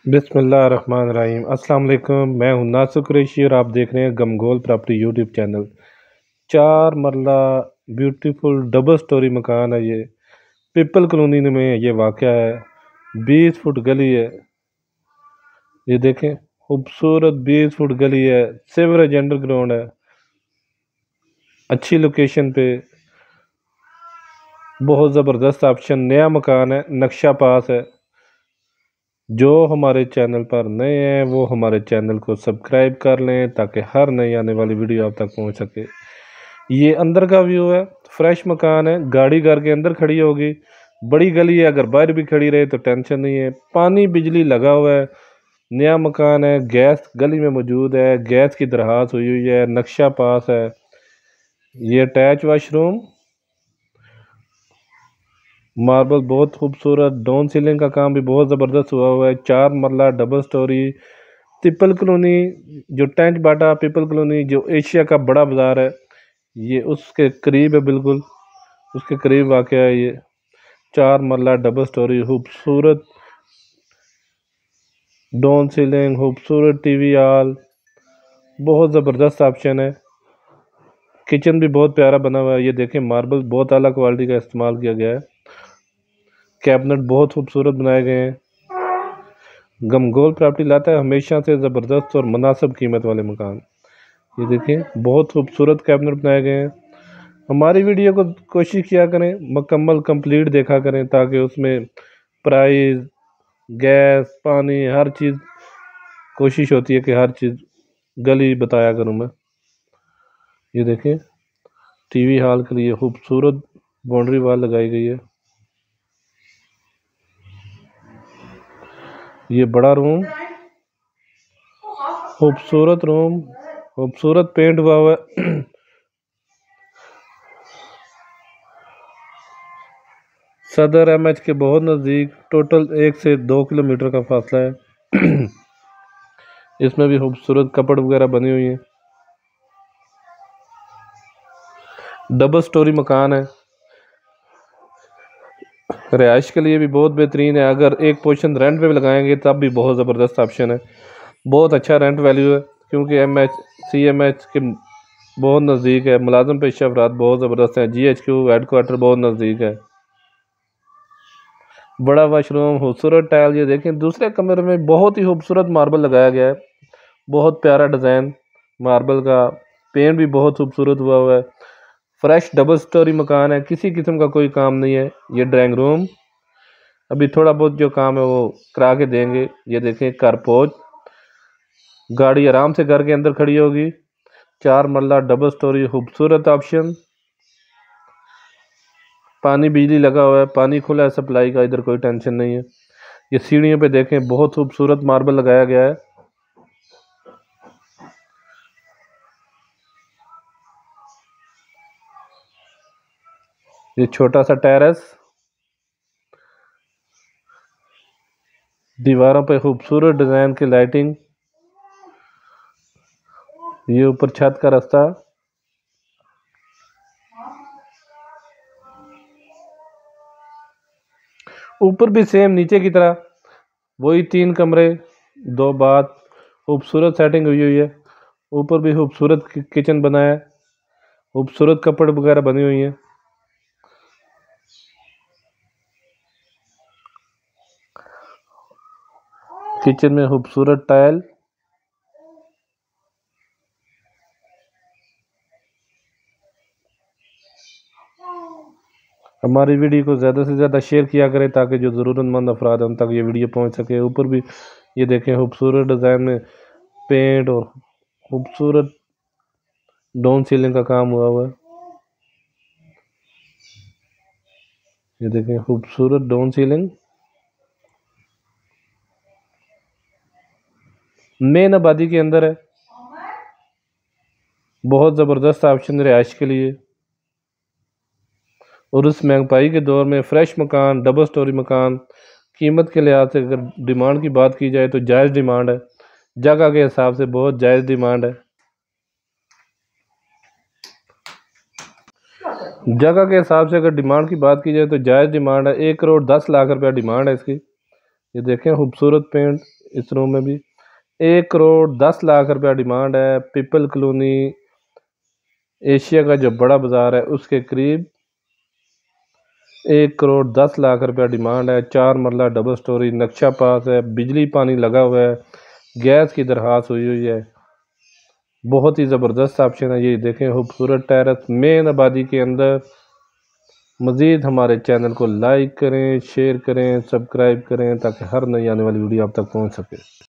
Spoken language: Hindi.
बिस्मिल्लाहिर्रहमानिर्रहीम। अस्सलाम वालेकुम। मैं हूं नासुर कुरैशी और आप देख रहे हैं गमगोल प्रॉपर्टी यूट्यूब चैनल। 4 मरला ब्यूटीफुल डबल स्टोरी मकान है ये। पीपल कॉलोनी में ये वाक़या है। 20 फुट गली है। ये देखें, खूबसूरत 20 फुट गली है। सीवरेज अंडरग्राउंड है। अच्छी लोकेशन पे, बहुत ज़बरदस्त ऑप्शन। नया मकान है, नक्शा पास है। जो हमारे चैनल पर नए हैं वो हमारे चैनल को सब्सक्राइब कर लें ताकि हर नई आने वाली वीडियो आप तक पहुंच सके। ये अंदर का व्यू है। फ्रेश मकान है। गाड़ी घर के अंदर खड़ी होगी। बड़ी गली है, अगर बाहर भी खड़ी रहे तो टेंशन नहीं है। पानी बिजली लगा हुआ है। नया मकान है। गैस गली में मौजूद है। गैस की दरखास्त हुई हुई है। नक्शा पास है। ये अटैच वाशरूम, मार्बल बहुत खूबसूरत। डाउन सीलिंग का काम भी बहुत ज़बरदस्त हुआ हुआ है। 4 मरला डबल स्टोरी। पीपल कॉलोनी, जो टेंट बाटा पीपल कॉलोनी जो एशिया का बड़ा बाज़ार है, ये उसके करीब है। बिल्कुल उसके करीब वाक़या है ये। 4 मरला डबल स्टोरी, खूबसूरत डाउन सीलिंग, खूबसूरत टीवी हॉल, बहुत ज़बरदस्त ऑप्शन है। किचन भी बहुत प्यारा बना हुआ है। ये देखें, मार्बल बहुत आला क्वालिटी का इस्तेमाल किया गया है। कैबिनेट बहुत खूबसूरत बनाए गए हैं। गमगोल प्रॉपर्टी लाता है हमेशा से ज़बरदस्त और मुनासिब कीमत वाले मकान। ये देखें, बहुत खूबसूरत कैबिनेट बनाए गए हैं। हमारी वीडियो को कोशिश किया करें, मुकम्मल कंप्लीट देखा करें ताकि उसमें प्राइस, गैस, पानी, हर चीज़ कोशिश होती है कि हर चीज़ गली बताया करूं मैं। ये देखें, टीवी हॉल के लिए खूबसूरत बाउंड्री वॉल लगाई गई है। ये बड़ा रूम, खूबसूरत रूम, खूबसूरत पेंट हुआ हुआ है। सदर एमएच के बहुत नज़दीक, टोटल 1 से 2 किलोमीटर का फासला है। इसमें भी खूबसूरत कपड़ वगैरह बनी हुई है। डबल स्टोरी मकान है। रिहाइश के लिए भी बहुत बेहतरीन है। अगर एक पोर्शन रेंट पे भी लगाएंगे तब भी बहुत ज़बरदस्त ऑप्शन है। बहुत अच्छा रेंट वैल्यू है क्योंकि CMH के बहुत नज़दीक है। मुलाजम पेशा अफराद बहुत ज़बरदस्त हैं। GHQ हेडक्वार्टर बहुत नज़दीक है। बड़ा वाशरूम, खूबसूरत टाइल। ये देखें, दूसरे कमरे में बहुत ही खूबसूरत मार्बल लगाया गया है। बहुत प्यारा डिज़ाइन मार्बल का। पेंट भी बहुत खूबसूरत हुआ हुआ है। फ्रेश डबल स्टोरी मकान है। किसी किस्म का कोई काम नहीं है। ये ड्राइंग रूम, अभी थोड़ा बहुत जो काम है वो करा के देंगे। ये देखें, कारपोच, गाड़ी आराम से घर के अंदर खड़ी होगी। 4 मरला डबल स्टोरी, खूबसूरत ऑप्शन। पानी बिजली लगा हुआ है। पानी खुला है सप्लाई का, इधर कोई टेंशन नहीं है। ये सीढ़ियों पे देखें, बहुत खूबसूरत मार्बल लगाया गया है। ये छोटा सा टेरेस, दीवारों पे खूबसूरत डिज़ाइन की लाइटिंग। ये ऊपर छत का रास्ता। ऊपर भी सेम नीचे की तरह वही 3 कमरे, 2 बाथ, खूबसूरत सेटिंग हुई हुई है। ऊपर भी खूबसूरत किचन बना है। खूबसूरत कपड़ वगैरह बनी हुई है। किचन में खूबसूरत टाइल। हमारी वीडियो को ज़्यादा से ज़्यादा शेयर किया करें ताकि जो ज़रूरतमंद अफराद हैं उन तक ये वीडियो पहुंच सके। ऊपर भी ये देखें, खूबसूरत डिज़ाइन में पेंट और खूबसूरत डाउन सीलिंग का काम हुआ हुआ है। ये देखें, खूबसूरत डाउन सीलिंग। मेन आबादी के अंदर है। बहुत ज़बरदस्त ऑप्शन रिहाइश के लिए। और उस महंगाई के दौर में फ्रेश मकान, डबल स्टोरी मकान, कीमत के लिहाज से अगर डिमांड की बात की जाए तो जायज़ डिमांड है। जगह के हिसाब से बहुत जायज़ डिमांड है। जगह के हिसाब से अगर डिमांड की बात की जाए तो जायज़ डिमांड है। 1 करोड़ 10 लाख रुपया डिमांड है इसकी। ये देखें, खूबसूरत पेंट, इस रूम में भी 1 करोड़ 10 लाख रुपया डिमांड है। पीपल कॉलोनी एशिया का जो बड़ा बाजार है उसके करीब 1 करोड़ 10 लाख रुपया डिमांड है। 4 मरला डबल स्टोरी, नक्शा पास है, बिजली पानी लगा हुआ है, गैस की दरखास्त हुई है। बहुत ही ज़बरदस्त ऑप्शन है। ये देखें खूबसूरत टेरेस मेन आबादी के अंदर। मज़ीद हमारे चैनल को लाइक करें, शेयर करें, सब्सक्राइब करें ताकि हर नई आने वाली वीडियो आप तक पहुंच सके।